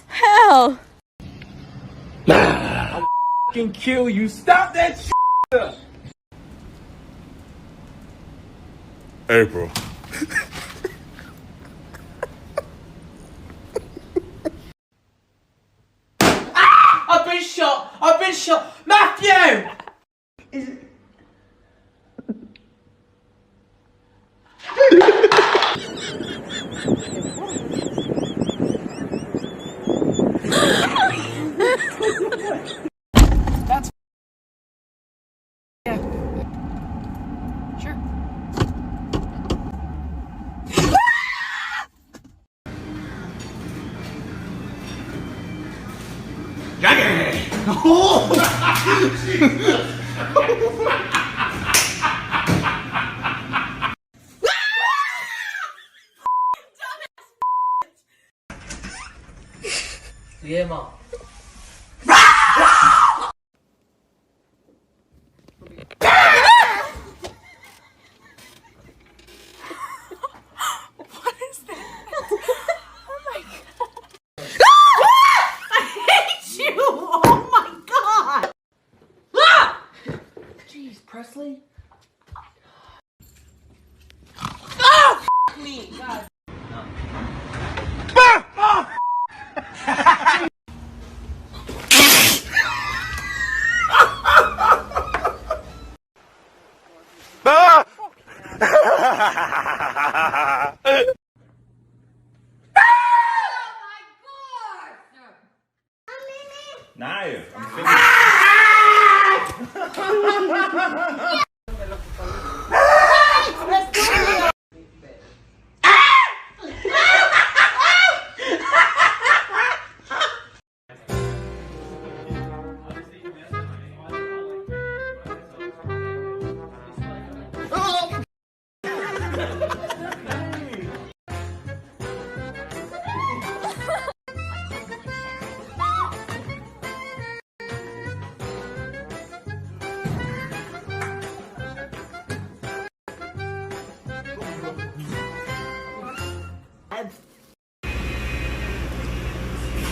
Hell! I'll f***ing kill you. Stop that shit! April. I've been shot! I've been shot! Matthew! Is it... That's... Yeah. Sure. Jackie! Oh! Yeah, Mom. What is that? Oh my god. I hate you! Oh my god! Jeez, Presley. Oh! Me, God. Nee,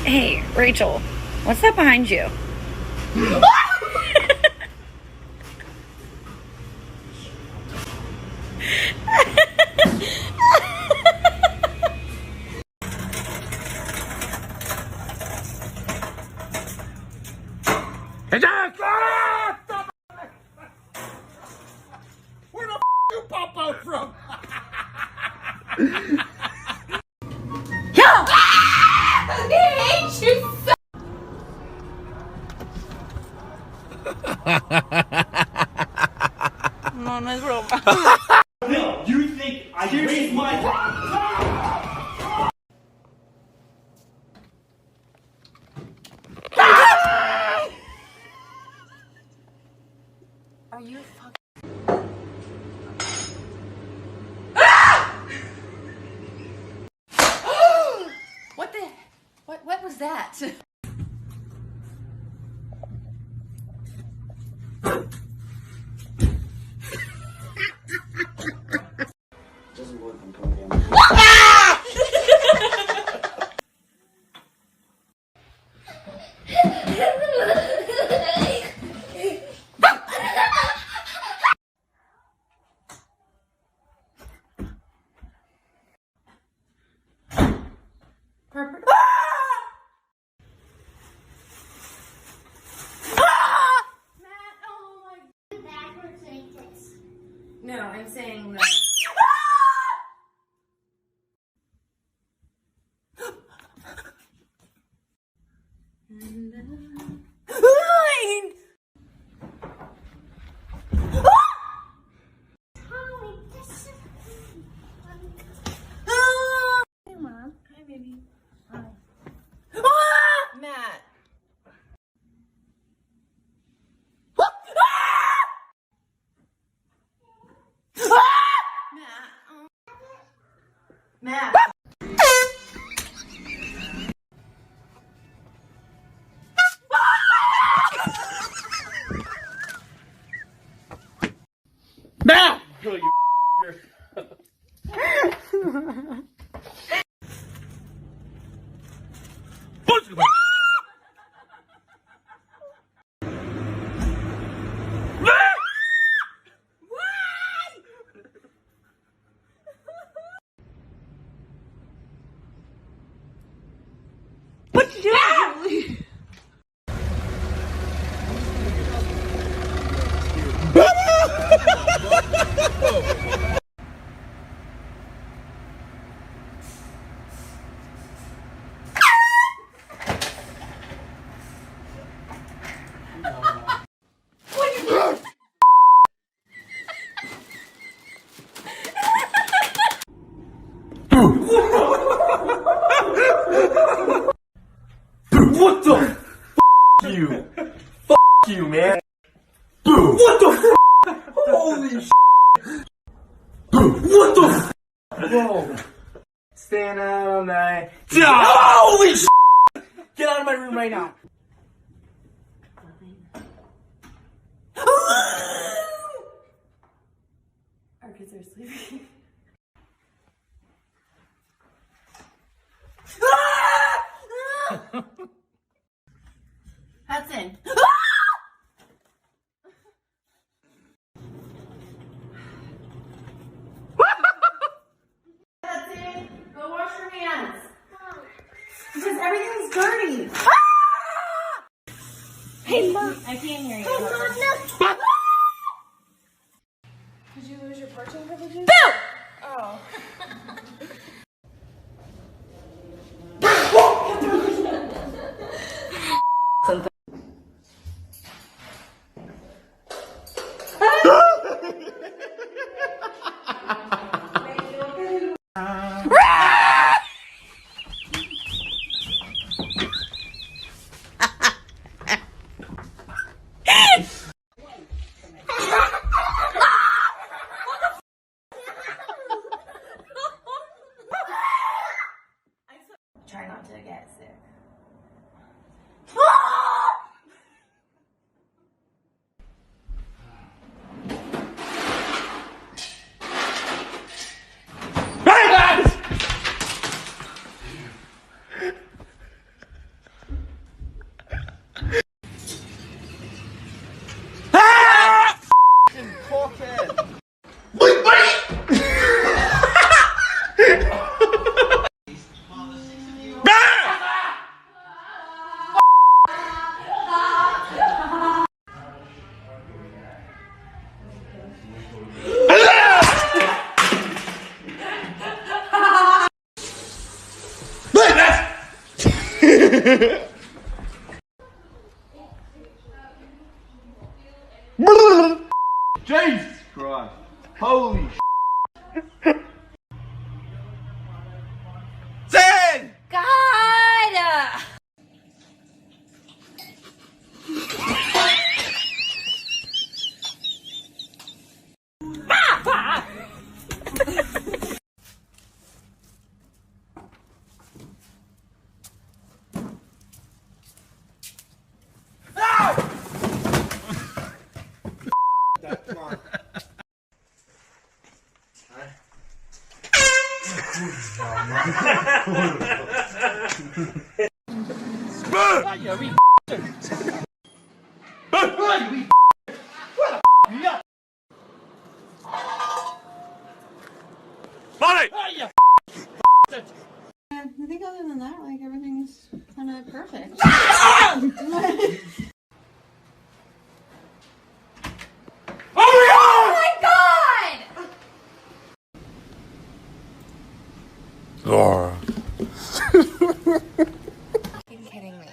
Hey, Rachel, what's that behind you? Hey, Jack! Where the f*** you pop out from? Yeah! I hate you so. No, no es broma. No, you think I waste my time? Are you fucking... What the... What was that? Doesn't work on program. Matt. Now! What you doing? What the f*** you? F*** you, man. What the f***? Holy sh**. What the f***? Bro. Staying out all night. Holy sh**. Get out of my room right now. Our kids are sleeping. Hudson. Hudson, go wash your hands. Because everything's dirty. Hey, Mom. I can't hear you. Hey, Mom, look. Did you lose your parking privileges? Boo! Oh. Try not to get sick. Jesus Christ. Holy sh**. Zane! God! Come on. I think other than that, like everything's kind of perfect. Oh my God! Laura. You're kidding me.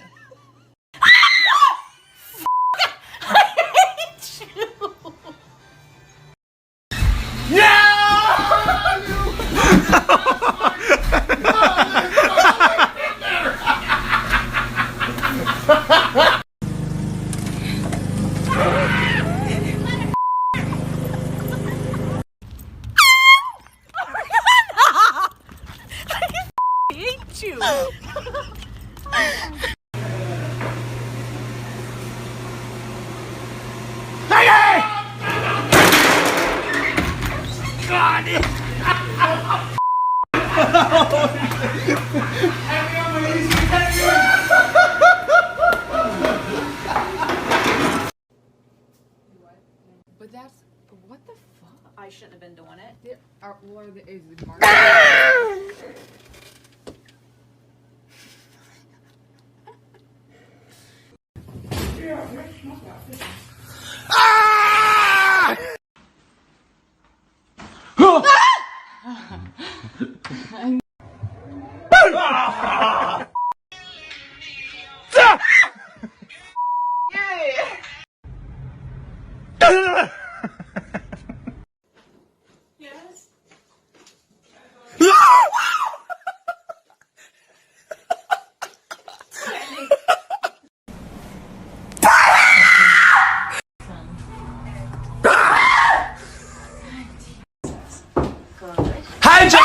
probably shouldn't have been doing it. Is it Mark? Yes. Hi, John!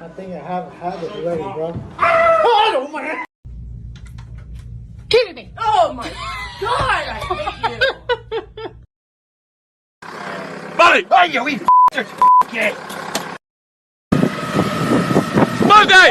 I think I have it ready, bro. Oh my god, I hate you. Buddy! Oh, you wee gay! Monday!